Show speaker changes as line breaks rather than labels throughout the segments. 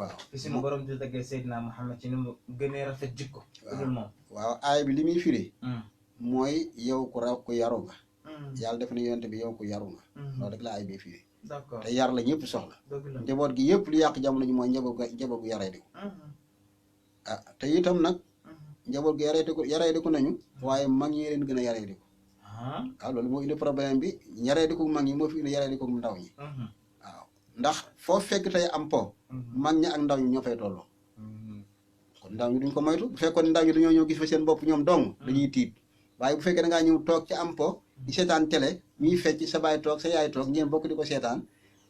waaw
fi suñu borom di tëggee Seydina Muhammad ci ni mu gënee rafet jikko dul moom
waaw aay bi li muy firi mooy yow ku yaru nga yàlla def na yonent bi yow ku yaru nga loolu rek la aay bi firi
d'accord
te yar la ñëpp soxla njaboot gi yëpp lu yàq jamono ji mooy njaboot gu yaree di ko te itam nag njaboot gu yaree di ko nañu waaye mag ñi leen gën a yaree di ko waaw loolu moo indi problème bi yaree di ko mag ñi moo fi indi yaree di ko ndaw ñi waaw ndax foo fekk tey am po mag ñi ak ndaw ñi ñoo fay tolloo kon ndaw ñi duñ ko moytu bu fekkoon ndaw ñi dañoo ñëw gis fa seen bopp ñoom dong dañuy tiit waaye bu fekkee da ngaa ñëw toog ci am po di seetaan télé ñuy fecc sa baay toog sa yaay toog ngeen bokk di ko seetaan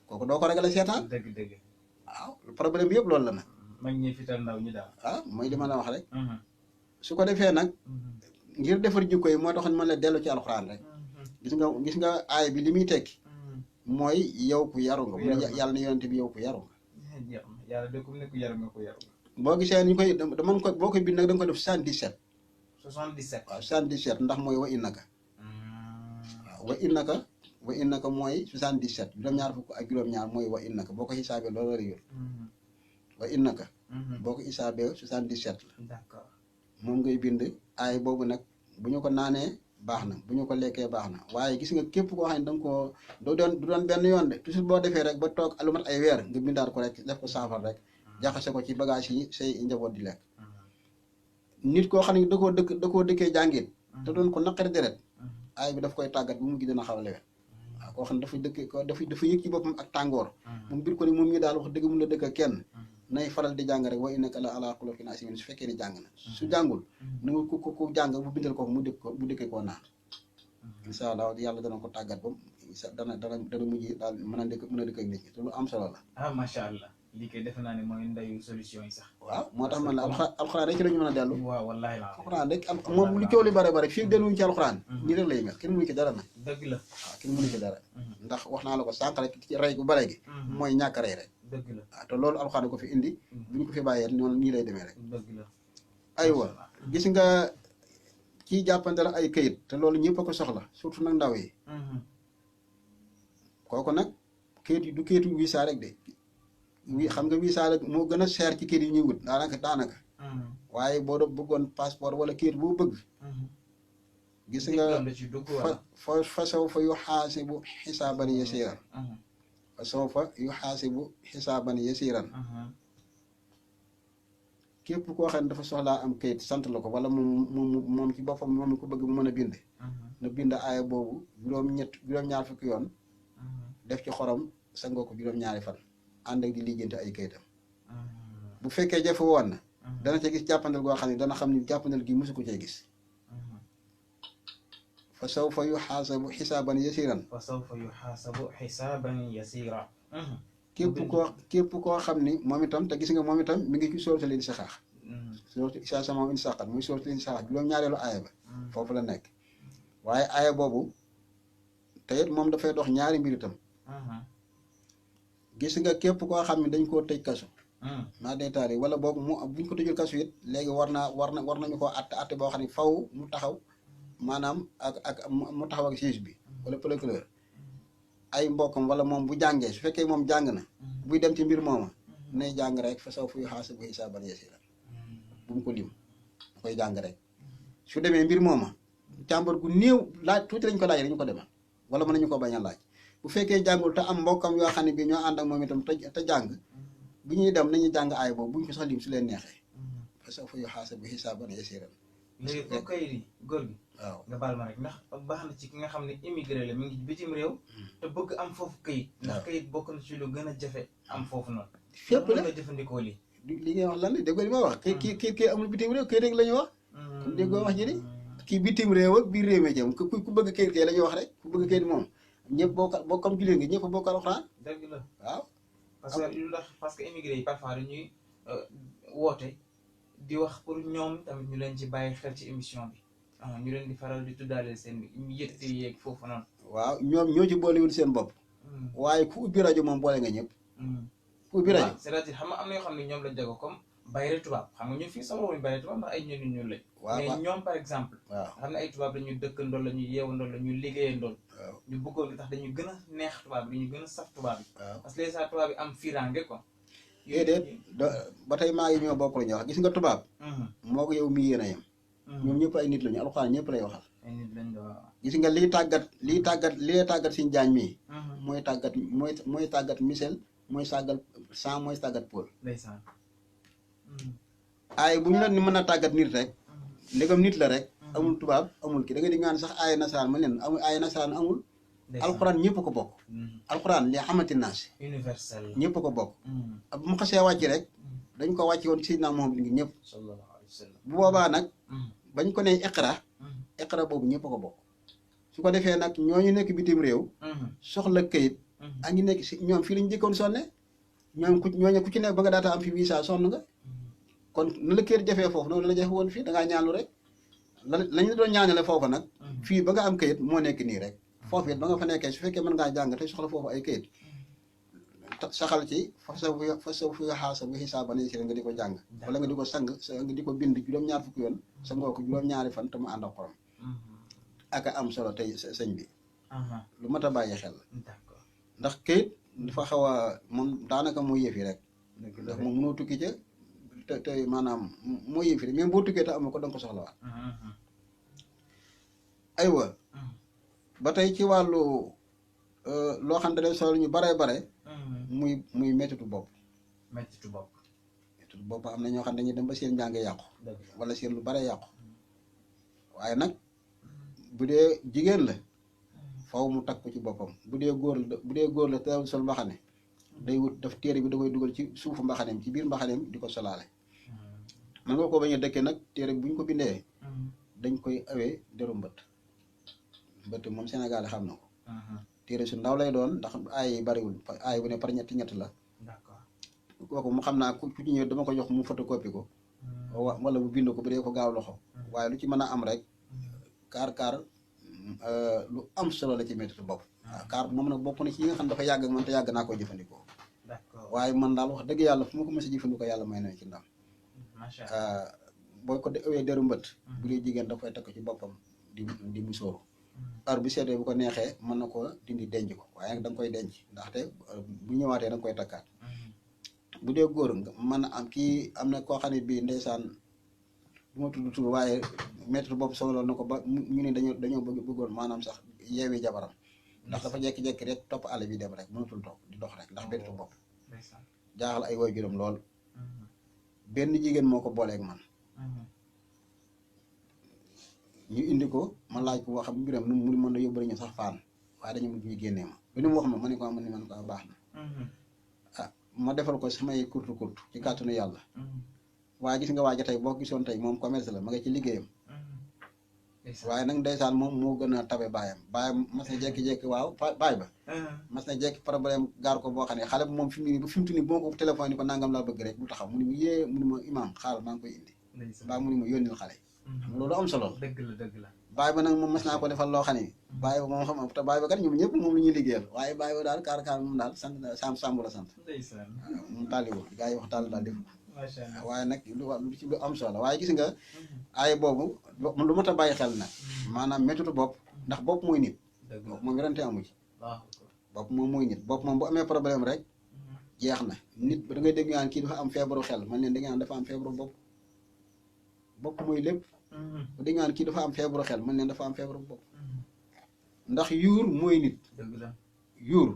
kooku doo ko ragal a seetaan
dëgg
waaw problème bi yëpp loolu la nag
mag ñi fital ndaw ñi daal
mooy li ma la wax rek su ko defee nag ngir defar jikko yi moo taxoon mën la dellu ci alxuraan rek gis nga aay bi li muy tekki mooy yow ku yaru nga yàlla na yonent bi yow ku yaru nga
yàlla de ku nekk yaru nga ku yaru nga
boo gisee ñu koy dama ko boo koy bind nag da nga ko def 77
77
waaw 77 ndax mooy wa innaka waaw wa innaka mooy 77 juróom-ñaar fukk ak juróom-ñaar mooy wa innaka boo ko xisaabee loolu la yor wa innaka boo ko xisaabee 77 la
d'accord
moom ngay bind aay boobu nag bu ñu ko naanee baax na bu ñu ko lekkee baax na waaye gis nga képp koo xam ne da nga koo du doon benn yoon de toujours boo defee rek ba toog lu mat ay weer nga bindaat ko rek def ko saafara rek jaxase ko ci bagage yi say njaboot di lekk nit koo xam ne da koo dëkkee jàngin te doon ko naqari deret aay bi daf koy tàggat bu mu gi dina xaw a lewet waaw koo xam ne dafa yëg ci boppam ak tàngoor moom bir ko ni moom ñi daal wax dëgg mun la dëkk kenn nay faral di jàng rek wa innaka la ala xuluqin aziim su fekkee ni jàng na su jàngul na nga ku jàng bu bindal ko mu dëkkee koo naan incha allah yàlla dana ko tàggat ba dana mujj daal mën a dëkk ak nit ñi te lu am solo la
macha allah lii kay defe naa ne mooy ndayu solution yi sax
waaw moo tax man la alxuraan rek ci la ñu mën a dellu
waaw wallaahi la
alxuraan rek moom lu coow li bare bare fii delluñu ci alxuraan nii rek lay mel kenn mënu ci dara nag
dëgg la
waaw kenn mënu ci dara ndax wax naa la ko sànq rek ci rey gu bare gi mooy ñàkk rey rek
dëgg la
waaw te loolu alxuraan ko fi indi bu ñu ko fi bàyyee noonu nii lay demee rek
dëgg la
aywa gis nga kii jàppante la ay këyit te loolu ñëpp a ko soxla surtout nag ndaw yi kooku nag këyit yi du këyitu visa rek de xam nga visa rek moo gën a cher ci këyit yi ñuy wut daanaka waaye boo doon bëggoon passeport wala këyit boo bëgg gis nga fa sawfa yuxaasibu xisaaban yasiran fa sawfa yuxaasibu xisaaban yasiran képp koo xam ne dafa soxlaa am kayit sant la ko wala moom ci boppam moom ko bëgg mu mën a bind na bind aaya boobu juróom-ñaar fukki yoon def ci xorom sangoo ko juróom-ñaari fan ànd ak di lijjanti ay kayitam bu fekkee jafe woon na dana ca gis jàppandal goo xam ne dana xam ni jàppandal gi mosu ko cee gis fa sawfa yuxaasabu xisaaban yasiran
fa sawfa yuxaasabu xisaaban yasira
képp koo xam ni moom itam te gis nga moom itam mi ngi ci sóoratul Inshiqaaq sóoratul isaa sama insaqat muy sóoratul Inshiqaaq juróom-ñaareelu aaya ba foofu la nekk waaye aaya boobu te it moom dafay dox ñaari mbir itam gis nga képp koo xam ne dañ koo tëj kaso maa day taal wala boog buñ ko tëjul kaso it léegi war nañu koo atte boo xam ne faw mu taxaw maanaam ak mu taxaw ak juge bi wala procureur ay mbokkam wala moom bu jàngee su fekkee moom jàng na buy dem ci mbir mooma nay jàng rek fa sawfa yuxaasabu xisaaban yasiira bu mu ko lim da koy jàng rek su demee mbir mooma càmbar gu néew laaj tuuti lañ ko laaj dañu ko demal wala mën nañu ko bañ a laaj bu fekkee jàngul te am mbokkam yoo xam ne bi ñoo ànd ak moom itam te jàng bu ñuy dem nañu jàng aay boobu buñ ko sax lim su leen neexee fa sawfa yuxaasabu xisaaban yasiira
léegi ko kay di góor gi
waaw
nga baal ma rek ndax baax na ci ki nga xam ne immigré la mi ngi bitim réew te bëgg am foofu kayit ndax kayit bokk na ci lu gën a jafe am foofu noonu
fépp la
nga jëfandikoo lii
li ngay wax lan la déggoo li ma wax kii amul bitim réew kayit rek la ñu wax kon déggoo wax ji ni kii bitim réew ak biir réew mi jëm ku bëgg kayit kay la ñuy wax rek ku bëgg kayit moom ñëpp bokkam jullit ngi ñëpp bokkal alxuraan
dëgg la
waaw
parce que immigré yi parfois dañuy woote di wax pour ñoom tamit ñu leen ci bàyyi xel ci émission bi ñu leen di faral di tuddaaleel seen yëtte yeeg foofu noonu
waaw ñoom ñoo ci boolewul seen bopp waaye ku ubbi rajo moom boole nga ñëpp ku ubbi rajo
c'est-à-dire xam nga am na yoo xam ne ñoom lañ jago comme bayre tubaab xam nga ñun fii sama wuñu bayre tubaab ndax ay ñun ñun lañ mais ñoom par exemple xam ne ay tubaab dañuy dëkkandool la ñuy yeewandool la ñuy liggéeyandool ñu bëggoon li tax dañuy gën a neex tubaab bi dañuy gën a saf tubaab bi parce que les tubaab bi am firange quoi
déedéet ba tey maa ngi ñoo bokk la ñuy wax gis nga tubaab moo ko yow mi yéen a yem ñoom ñëpp ay nit lañu alxuraan ñëpp lay waxal
ay nit lañ waaw.
gis nga liy tàggat suñu jaañ mii mooy tàggat Michel mooy tàggat Sam mooy tàggat Paul
ndeysaan.
ay bu ñu la mën a tàggat nit rek ndegam nit la rek amul tubaab amul ki da nga di ngaan sax ay nasaraan ma leen amul ay nasaraan amul alxuraan ñëpp ko bokk alxuraan li xamante naa si
universel
ñëpp ko bokk bu mu xasee wàcc rek dañ ko wàcc woon Seydina Muhammad ngi ñëpp
sallallahu alayhi wa sallam.
bu boobaa nag bañ ko ne iqra boobu ñëpp ko bokk su ko defee nag ñooñu nekk bitim réew soxla këyit a ngi nekk si ñoom fii lañu jëkkoon sonne ñooñu ku ci nekk ba nga daata am fi visa sonn nga kon nu la këyit jafee foofu noonu la jafe woon fii da ngaa ñaanlu rek lañ la doon ñaanale foofu nag fii ba nga am këyit moo nekk nii rek foofu it ba nga fa nekkee su fekkee mën ngaa jàng te soxla foofu ay këyit saxal ci fa sa fu xaasa bu xisaaba ne si nga di ko jàng wala nga di ko sang nga di ko bind juróom-ñaar fukki yoon sa ngoo ko juróom-ñaari fan te mu ànd ak xorom ak am solo tey sëñ bi lu mat a bàyyi xel
d'accord
ndax këyit dafa xaw a moom daanaka moo yëfi rek ndax moom mënoo tukki ca te maanaam moo yëfi rek même boo tukkee te amoo ko danga ko soxlawaat aywa ba tey ci wàllu loo xam ne day solo ñu bare muy mettitu bopp
mettitu
bopp am na ñoo xam ne dañuy dem ba seen njàng yàqu wala seen lu bare yàqu waaye nag bu dee jigéen la faw mu takk ko ci boppam bu dee góor la te sol mbaxane day wut daf téere bi da koy dugal ci suufu mbaxaneem ci biir mbaxaneem di ko solaale man nga ko bañ a dëkkee nag téere bi bu ñu ko bindee dañ koy awee deru mbëtt moom Sénégal xam na ko téere su ndaw lay doon ndax ay yi bariwul ay bu ne par ñett la
d'accord
kooku mu xam naa ku ci ñëw dama ko jox mu photocopie ko wala bu bind ko bu dee ko gaaw loxo waaye lu ci mën a am rek kaar lu am solo la ci mettitu bopp waaw kaar moom nag bokk na ci yi nga xam dafa yàgg ak man te yàgg naa ko jëfandikoo
d'accord
waaye man daal wax dëgg yàlla fu ma ko mës a jëfandikoo yàlla may na ci ndam
macha allah
boo ko ëwee deru mbët bu dee jigéen da koy takk ci boppam di musóoru heure bu seetee bu ko neexee mën na ko dindi denc ko waaye nag da nga koy denc ndaxte bu ñëwaatee da nga koy takkaat bu dee góor nga mën a am kii am na koo xam ne bii ndeysaan bu ma tudd tur waaye mettre bopp soxla na ko ba ñu ne dañoo bëggoon maanaam sax yeewi jabaram ndax dafa jekki-jekki rek topp àll bi dem rek mënatul toog di dox rek ndax mettre bopp jaaxal ay waajuram lool benn jigéen moo ko booleeg man ñu indi ko ma laaj ko wax mbiram nu mu mën a yóbbu ñu sax faan waaye dañu mujj ñu génnee ma bi nu mu wax ma ne ko man ni man ko baax na ma defal ko samay kurtu ci kàttanu yàlla waaye gis nga waaja tey boo gisoon tey moom commerce la ma nga ci liggéeyam waaye nag ndeysaan moom moo gën a tabe baayam mas na jekki-jekki waaw baay ba mas na jekki problème gaar ko boo xam ne xale bu moom fi mu ni bu ma ko téléphone ni ko nangam laa bëgg rek bu taxaw mu ni mu yée mu ni ma imaam xaaral maa ngi koy indi baa mu ni ma yónnil xale loolu am solo
dëgg la
baay ba nag moom mas naa ko defal loo xam ne baay ba moom xam te baay ba kat ñoom ñëpp moom la ñuy liggéeyal waaye baay ba daal kaar moom daal sant sàmb la sant moom tàlliwul gars yi wax tàll daal def waaye nag lu ci lu am solo waaye gis nga ay boobu lu mat a bàyyi xel nag maanaam méttitu bopp ndax bopp mooy nit bopp moom werante amu ci bopp moom mooy nit bopp moom bu amee problème rek jeex na nit da ngay dégg naan kii dafa am feebaru xel man leen da ngeen dafa am feebaru bopp mooy lépp bu dégg naan kii dafa am feebaru xel man leen dafa am feebaru bopp ndax yuur mooy nit yuur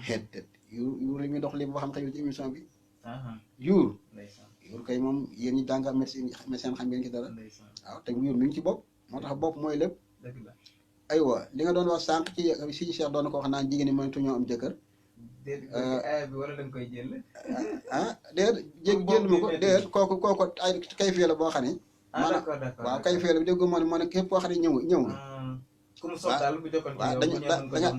xeet yuur li muy dox li boo xam xëyul ci émission bi yuur kay moom yéen ñi jàng médecin xam ngeen ci dara waaw te yuur mi ngi ci bopp moo tax bopp mooy lépp aywa li nga doon wax sànq ci suñu Cheikh doon na ko wax naan jigéen ñi mënatu ñoo am jëkkër
bi wala da nga koy jël
jël ma ko déet kooku ay kay fee la boo xam ne
d'accord
waaw kay fee la bi dégg moo ne képp koo xam ne ñëw nga
comme soog daal bu jokkoon
waaw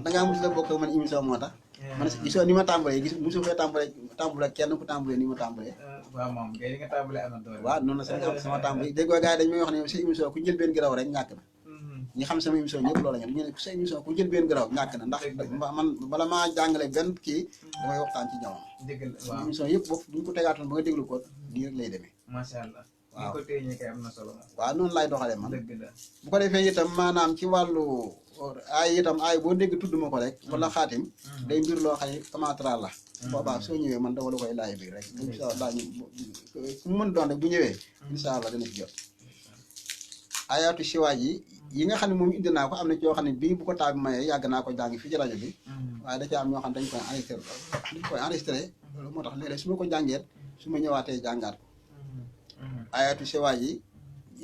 dangaa mos la bokk man émission moo tax man gisoo ni ma tàmbalee mosu fee tàmbale kenn ku tàmbalee ni ma tàmbalee
waaw moom kay li nga tàmbalee am na doole
waaw noonu la sama tàmbale déggoo gars yi dañ may wax ne sa émission ku jël benn garaw rek ñàkk na ñi xam sama émission ñëpp loolu la ñu ne sa émission ku jël benn garaw ñàkk na ndax man bala maa jàngale benn kii damay waxtaan ci jamono émission yëpp boobu bu ñu ko tegaatoon ba nga déglu ko nii rek lay demee
macha allah ni ko téye kay am na solo moom.
waaw noonu lay doxalee man.
dëgg la.
bu ko defee itam maanaam ci wàllu ay boo dégg tudd ma ko rek wala xaatim day mbir loo xam ne amaatral la. boobaa soo ñëwee man dama la koy laaj bi rek incha allah ku mu mën doon rek bu ñëwee incha allah dana ci jot. ayaatu siwaaj yi nga xam ne moom indi naa ko am na ci yoo xam ne bii bu ko taa bi mayee yàgg naa ko jàng fii ci rajo bi waaye da ci am ñoo xam ne dañ koy enregistré loolu moo tax léeg-léeg su ma ko jàngeet su ma ñëwaatee jàngaat ko ayaatu siwaaj yi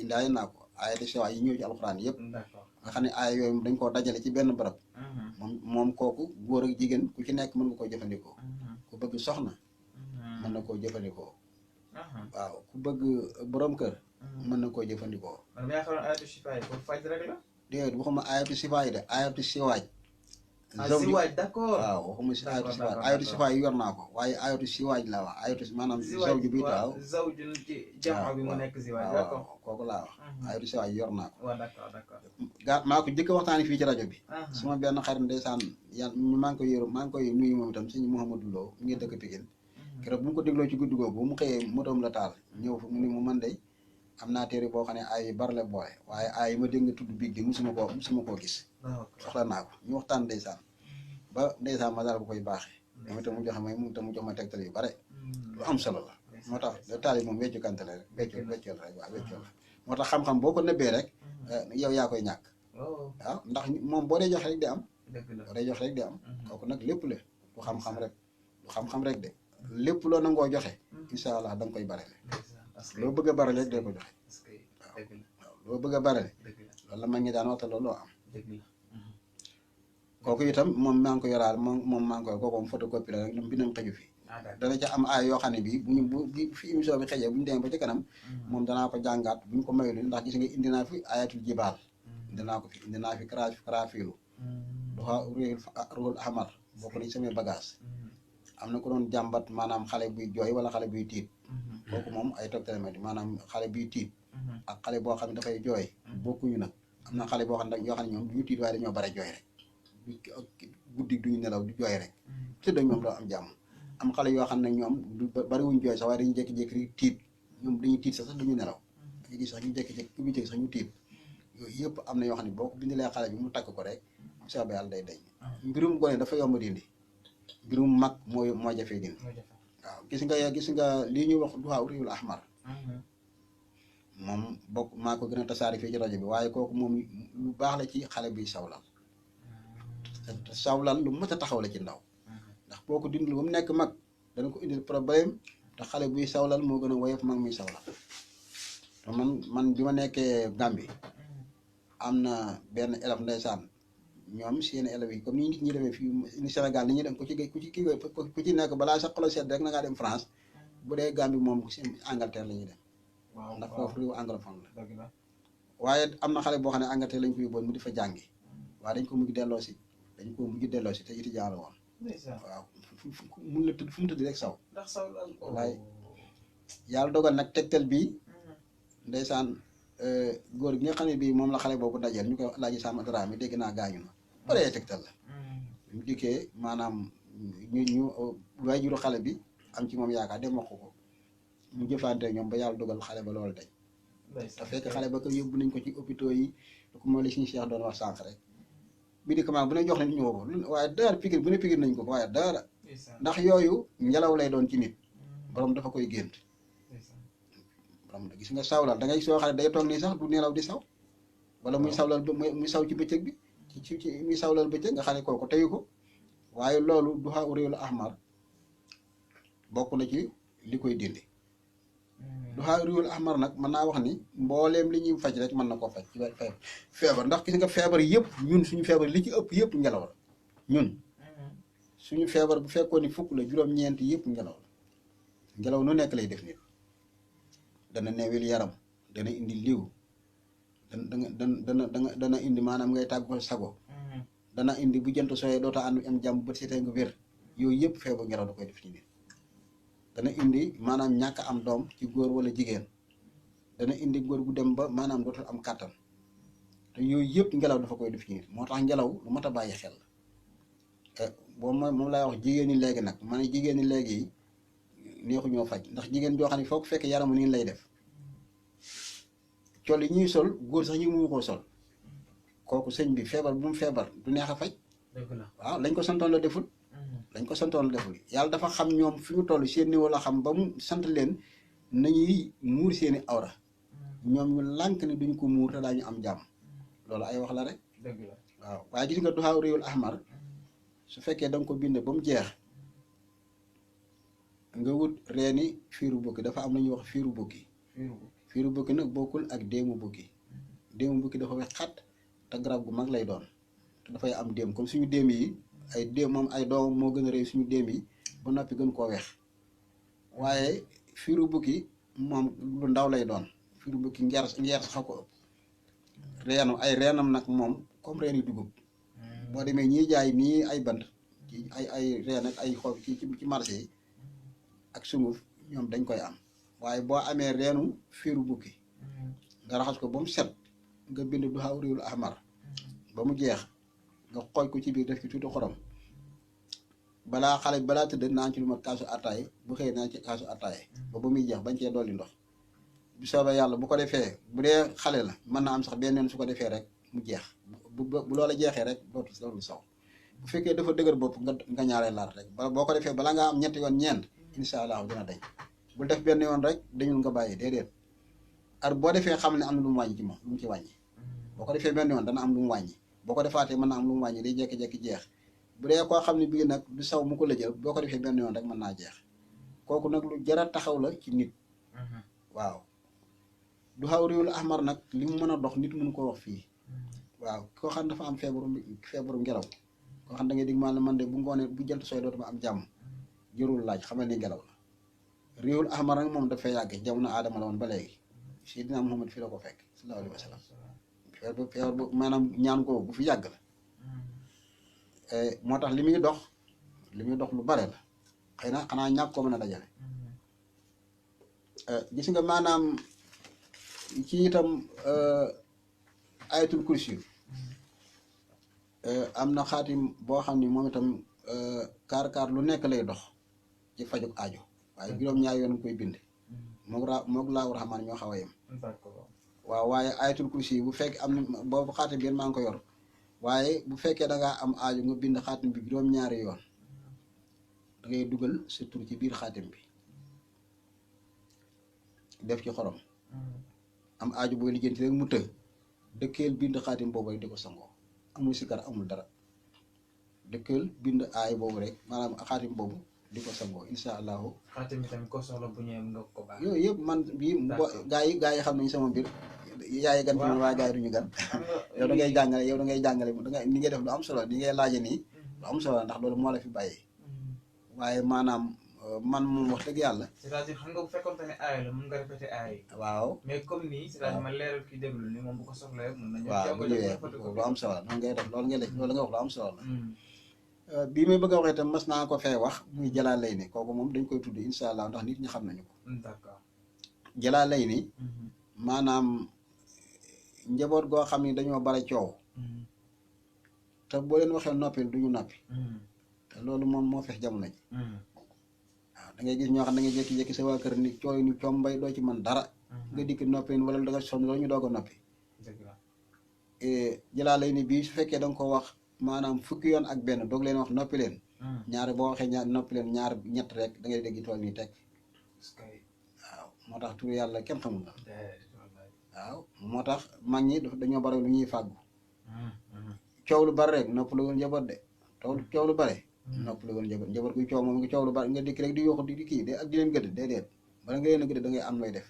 indaale naa ko ayaatu siwaaj yi ñëw ci alxuraan yëpp nga xam ne aaya yooyu dañ koo dajale ci benn barab moom kooku góor ak jigéen ku ci nekk mën nga koo jëfandikoo ku bëgg soxna mën na koo jëfandikoo waaw ku bëgg borom kër mën na koo jëfandikoo.
man mi yaakaaroon ayatu sifa yi pour faj rek la.
déedéet waxuma ayatu sifa yi de ayatu siwaaj.
siwaaj d'accord.
waaw waxuma si ayatu siwaaj ayatu sifa yi yor naa ko waaye ayatu siwaaj laa wax ayatu maanaam. zawju bi waaw
zawju ci jamono bi mu nekk siwaaj. d'accord
kooku laa wax. ayatu siwaaj yor naa ko.
waaw d'accord d'accord.
maa ko jëkk waxtaanee fii ci rajo bi. suma benn xarit ndeysaan maa ngi koy nuyu moom itam sëñ Mouhamadou Lo mu ngi dëkk Pikine. keroog bu mu ko dégloo ci guddi googu mu xëyee motoom la taal ñëw fa mu ni mu man de am naa téere boo xam ne ay bari la boole waaye ay ma dégg nga tudd biig di musuma koo gis. soxla naa ko ñu waxtaan ndeysaan ba ndeysaan ma daal bu koy baaxee. moom itam mu joxe mu jox ma tegtal yu bare. lu am solo la. moo tax le taal yi moom weccu kante la rek weccu rek waaw weccu la moo tax xam-xam boo ko nëbbee rek yow yaa koy ñàkk. waaw ndax moom boo dee jox rek di am. boo dee jox rek di am. kooku nag lépp la du xam-xam rek du xam-xam rek de lépp loo nangoo joxe. incha allah da nga koy barele. loo bëgg a barele rek dee ko joxe. waaw loo bëgg a barele. loolu la ma ngi daan waxta loolu loo am. kooku itam moom maa ngi ko yoraal moom maa ngi koy kooku moom photocopie la rek ñoom bindam xëju fi. dana ca am ay yoo xam ne bii bu fi émission bi xëjee bu ñu demee ba ci kanam. moom danaa ko jàngaat bu ñu ko mayul ndax gis nga indi naa fi ayatul jibaal. indi naa fi karaafilu. doxa ruhul ahmar bokk nañ samay bagage am na ko doon jàmbat maanaam xale buy jooy wala xale buy tiit. kooku moom ay tegtalemati maanaam xale buy tiit. ak xale boo xam ne dafay jooy. bokkuñu nag am na xale boo xam ne yoo xam ne ñoom duñu tiit waaye dañoo bare jooy rek. guddi duñu nelaw di jooy rek. te dañ ñoom doo am jàmm. am xale yoo xam ne ñoom du bariwuñ jooy sax waaye dañuy jékki-jékki tiit ñoom dañuy tiit sax duñu nelaw. dañuy gis sax ñu jékki-jékki ku sax ñu tiit yooyu yëpp am na yoo xam ne boo ko bindalee xale bi mu takk ko rek soobee yàlla day dañ. mbirum gone dafa yomb dindi. mbirum mag moo jafee dindi. waaw gis nga lii ñuy wax duhaa riwul ahmar moom bokk maa ko gën a tasaari fii ci rajo bi waaye kooku moom lu baax la ci xale buy sawlal te sawlal lu mat a taxaw la ci ndaw ndax boo ko dindul ba mu nekk mag dana ko indil problème te xale buy sawlal moo gën a woyof mag muy sawlal te man bi ma nekkee Gambie am na benn élève ndeysaan ñoom seen élèves yi comme ni nit ñi demee fii ni Sénégal ni ñuy dem ku ci nekk balaa sa xolo seet rek na ngaa dem France bu dee Gambie moom si Angleterre la ñuy dem. ndax foofu réew anglophone la. waaye am na xale boo xam ne Angleterre lañ ko yóbboon mu di fa jàngi waaye dañ ko mujj delloo si te étudiant la woon. waaw mun la tëdd fu mu tëdd rek saw.
ndax saw
waaye yàlla dogal nag tegtal bii ndeysaan góor gi nga xam ne bii moom la xale boobu dajeel ñu koy laaji Samba Dramé dégg naa gaañu na baree tegtal la. ñu dikkee maanaam ñu waajuru xale bi am ci moom yaakaar dem wax ko mu jëflante ñoom ba yàlla dogal xale ba loolu dañ. te fekk xale ba ko yóbbu nañ ko ci hôpitaux yi ko mooy li suñu Cheikh doon wax sànq rek médicament bu ne jox nañ ñu ko waaye dara pikir bu ne pikir nañ ko waaye dara ndax yooyu ngelaw lay doon ci nit borom dafa koy gént. borom gis nga sawlal da ngay soo xam ne day toog nii sax du nelaw di saw wala muy sawlal muy saw ci bëccëg bi ci muy sawlal bëccëg nga xam ne kooku teyu ko waaye loolu duhaa riwul ahmar bokk na ci li koy dindi. duhaa riwul ahmar nag mën naa wax ni mbooleem li ñuy faj rek mën na koo faj ci feebar ndax gis nga feebar yëpp ñun suñu feebar li ci ëpp yëpp ngelaw la ñun suñu feebar bu fekkoon ni fukk la juróom-ñeent yëpp ngelaw la ngelaw nu nekk lay def nit dana neewil yaram dana indi liw dana indi maanaam ngay tàggu sago dana indi bu jant sooyee doota ànd am jàmm bët seetee nga wér yooyu yëpp feebar ngelaw da koy def ci nit dana indi maanaam ñàkk am doom ci góor wala jigéen dana indi góor gu dem ba maanaam dootul am kàttan te yooyu yëpp ngelaw dafa koy def ci nit moo tax ngelaw lu mat a bàyyi xel la boo moom lay wax jigéen ñi léegi nag ma ne jigéen ñi léegi neexu ñoo faj ndax jigéen joo xam ne foo ko fekk yaramu niin lay def col yi ñuy sol góor sax ñu mu koo sol kooku sëñ bi feebar bu mu feebar du neex a faj
dëgg la.
waaw lañ ko santoon la deful lañ ko santoon la deful yàlla dafa xam ñoom fi ñu toll seen niveau la xam ba mu sant leen nañuy muur seeni awra ñoom ñu lànk ne duñ ko muur te daañu am jàmm loolu ay wax la rek
dëgg la.
waaw waaye gis nga duxaaw réewul ahmar su fekkee da nga ko bind ba mu jeex nga wut reeni fiiru bukki dafa am lu ñuy wax fiiru bukki fiiru bukki nag bokkul ak déemu bukki déemu bukki dafa wex xat te garab gu mag lay doon te dafay am déem comme suñu déem yi ay déem moom ay doomam moo gën a rëy suñu déem yi ba noppi gën koo weex waaye fiiru bukki moom lu ndaw lay doon fiiru bukki ngeer sax ko ëpp reenam ay reenam nag moom comme reeni dugub boo demee ñiy jaay nii ay bant ci ay reen ak ay xob ci marché yi ak sunguf ñoom dañ koy am waaye boo amee reenu fiiru bukki nga raxas ko ba mu set nga bind duxaaw réewul ahmar ba mu jeex nga xooj ko ci biir def ci tuuti xorom balaa xale balaa tëdd naan ci lu mat kaasu attaay bu xëyee naan ci kaasu attaay ba muy jeex bañ cee dolli ndox bu soobee yàlla bu ko defee bu dee xale la mën naa am sax benn yoon su ko defee rek mu jeex bu loola jeexee rek dootul saw bu fekkee dafa dëgër bopp nga ñaaree laat rek boo ko defee bala ngaa am ñetti yoon ñeent incha allah dina dañ bul def benn yoon rek dañul nga bàyyi déedéet ar boo defee xam ne am na lu mu wàññi ci moom lu mu ci wàññi boo ko defee benn yoon dana am lu mu wàññi boo ko defaatee mën na am lu mu wàññi day jékki-jékki jeex bu dee koo xam ne bii nag du saw mu ko lëjal boo ko defee benn yoon rek mën naa jeex kooku nag lu jar a taxaw la ci nit waaw duxaaw réewul ahmar nag li mu mën a dox nit mënu ko wax fii waaw koo xam dafa am feebaru ngelaw koo xam da ngay dig man de bu ngoonee bu jant sooy dootuma am jàmm jërul laaj xamal ni ngelaw la réewul ahmar nag moom dafay yàgg jamono aadama la woon ba léegi Seydina Muhammad fi la ko fekk sallallahu alayhi wa sallam feebar bu maanaam ñaan ko bu fi yàgg la moo tax li muy dox lu bare la xëy na xanaa ñàkk ko mën a dajale gis nga maanaam ci itam ayatul kursi am na xaatim boo xam ni moom itam kaar lu nekk lay dox ci fajuk aajo waaye juróom-ñaari yoon koy bind moog laahu rahmaan ñoo xaw a yem waaw waaye ayatul kursi bu fekk am na boobu xaatim bi maa ngi ko yor waaye bu fekkee da ngaa am aajo nga bind xaatim bi juróom-ñaari yoon da ngay dugal sa tur ci biir xaatim bi def ci xorom am aajo booy lijjanti rek mu të dëkkeel bind xaatim boobu rek di ko sangoo amul sikar amul dara dëkkeel bind aay boobu rek maanaam xaatim boobu di ko sangoo insha allahu
xaatim bi tamit ko soxla bu ñëwee nga ko baax
yooyu yëpp man bii gaa yi xam nañu sama mbir yaay gan fi man waaye gaa yi duñu gan yow da ngay jàngale da nga ni ngay def lu am solo ni ngay laaje nii lu am solo ndax loolu moo la fi bàyyee waaye maanaam man moom wax dëgg yàlla
c'est-à-dire xam nga bu fekkoon ne aay la mën nga répété aay
waaw
mais comme nii c'est-à-dire ma leeral kii déglu ni moom bu ko soxla mën nañu
waaw bu ñëwee lu am solo la noonu ngay def loolu nga wax lu am solo la bii may bëgg a waxee itam mas naa ko fee wax muy jalaa lay ni kooku moom dañ koy tudd insha allah ndax nit ñi xam nañu ko
d'accord
jalaa lay ni maanaam njaboot goo xam ni dañoo bare coow te boo leen waxee noppil duñu noppi te loolu moom moo fex jamono ji waaw da ngay gis ñoo xam da ngay jékki-jékki sa waa kër ni cooy ni combay doo ci mën dara nga dikk noppin wala da nga sonn loolu ñu doog a noppi jalaa lay ni bii su fekkee da nga ko wax maanaam fukki yoon ak benn doog leen wax noppi leen ñaari boo waxee ñaar noppi leen ñaar ñett rek da ngay dégg tool nii teg waaw moo tax tur yàlla kenn xamul la waaw moo tax mag ñi dañoo bare lu ñuy fàggu coow lu bare rek nopp la woon njaboot de coow lu bare nopp la woon njaboot kuy coow moom nga coow lu bare nga dikk rek di yuuxu di kii de ak di leen gëdd déedéet bala nga leen a gëdd da ngay am looy def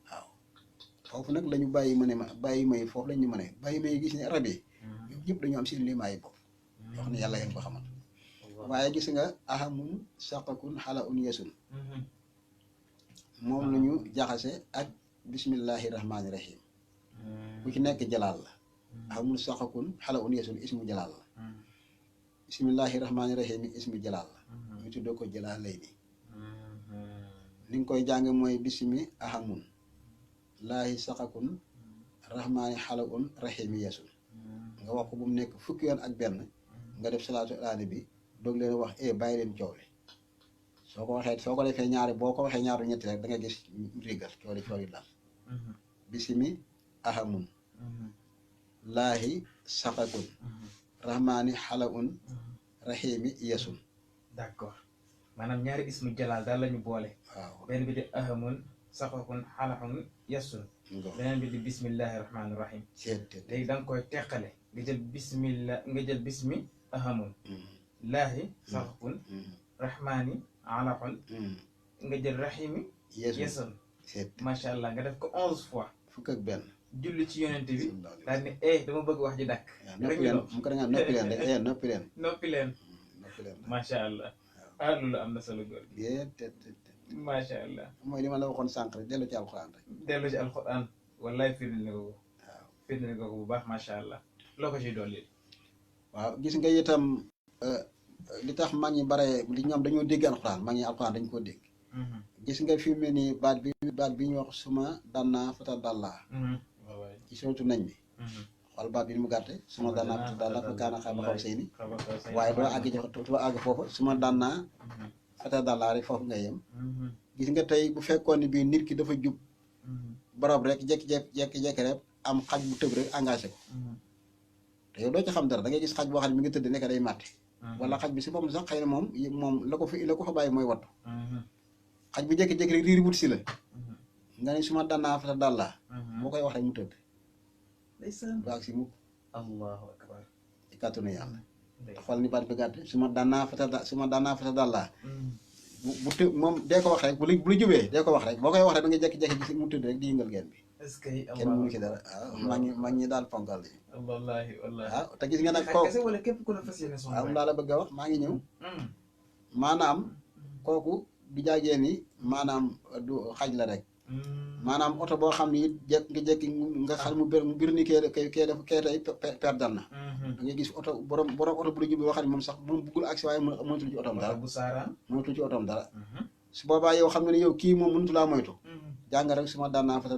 waaw foofu nag la ñu bàyyi may foofu la ñu mëne bàyyi may gis ne rab yi ñoom ñëpp dañoo am seen limaayi bopp yoo xam ne yàlla yéen ko xamal waaye gis nga ahamun saqakun xala un yesun moom la ñu jaxase ak bismillahi rahmaani rahim ku ci nekk jalaal la ahamun saqakun xala un yesun ismu jalaal la bismillahi rahmaani rahim ismu jalaal la ñu tuddoo ko jalaal lay ni nga koy jàng mooy bismi ahamun laahi saqakun rahmaani xala un rahimi yesun nga wax ko bu mu nekk fukki yoon ak benn nga def salaatu alaani bi doog leen wax bàyyi leen coow li soo ko defee ñaari boo ko waxee ñaari ñetti rek da nga gis rigal coow li daal bisimi ahamun laahi saqakun rahmaani xalaun rahimi yesun.
d'accord maanaam ñaari ismu jalaal daal la ñu boole.
waaw
benn bi di ahamun saqakun xalaxun yesun. beneen bi di bismillahi rahmaani rahim. léegi da nga koy teqale nga jël bismillah nga jël bismi ahamun laahi saqakun rahmaani alaxun nga jël rahimi yesun. macha allah nga def ko 11 fois.
fukk ak benn.
julli ci yonent bi daal ne dama bëgg wax ji dakk.
noppi leen mu ko da nga noppi leen rek noppi leen.
noppi leen. macha allah. loolu am na solo góor gi. macha allah.
mooy li ma la waxoon sànq rek dellu ci alxuraan rek.
dellu ci alxuraan wallaay firndeel nga ko. waaw firndeel nga ko bu baax macha allah. loo ko ciy dolli.
waaw gis nga itam li tax mag ñi bare li ñoom dañoo dégg alxuraan mag ñi alxuraan dañ koo dégg. gis nga fi mu ne nii baat bi ñu wax suma dannaa fata dallaa. ci sootu nañ bi. xool baat bi ni mu gàtte suma dannaa fata dallaa fa kaana xaaba xaw sey ni waaye doo àgg doo àgg foofu suma dannaa fata dallaa rek foofu nga yem. gis nga tey bu fekkoon ni bii nit ki dafa jub borom rek jékki-jékki rek am xaj bu tëb rek engagé ko te yow doo ci xam dara da ngay gis xaj boo xam ne mi ngi tëdd nekk day màtte wala xaj bi si boppam sax xëy na moom la ko fa bàyyi mooy wattu xaj bu jékki-jékki rek riiri wut si la nga ne suma dannaa fata dallaa boo koy wax rek mu tëdd du ak si mukk
allahu akbar
ci kàttanu yàlla xool ni baat bi gàtte suma dannaa fata dallaa bu të moom dee ko wax rek bu la jubee dee ko wax rek boo koy wax rek da nga jékki-jékki gis mu tëdd rek di yëngal geen bi
est-ce que
kenn mënu ci dara waaw mag ñi daal ponkal yi
wallahi
waaw te gis nga nag kooku
wala képp ku la fas yéene son
waaw laa la bëgg a wax maa ngi ñëw maanaam kooku du jaagee ni maanaam du xaj la rek maanaam oto boo xam ni it jékki nga xam mu bir ni kee tey perdal na da ngay gis oto borom oto bu la jubee wax ni moom sax moom buggul agsi waaye mënatul ci otoom dara
bu saaraan
mënatul ci otoom dara su boobaa yow xam nga ne yow kii moom mënatu laa moytu jàng rek suma daan naa fata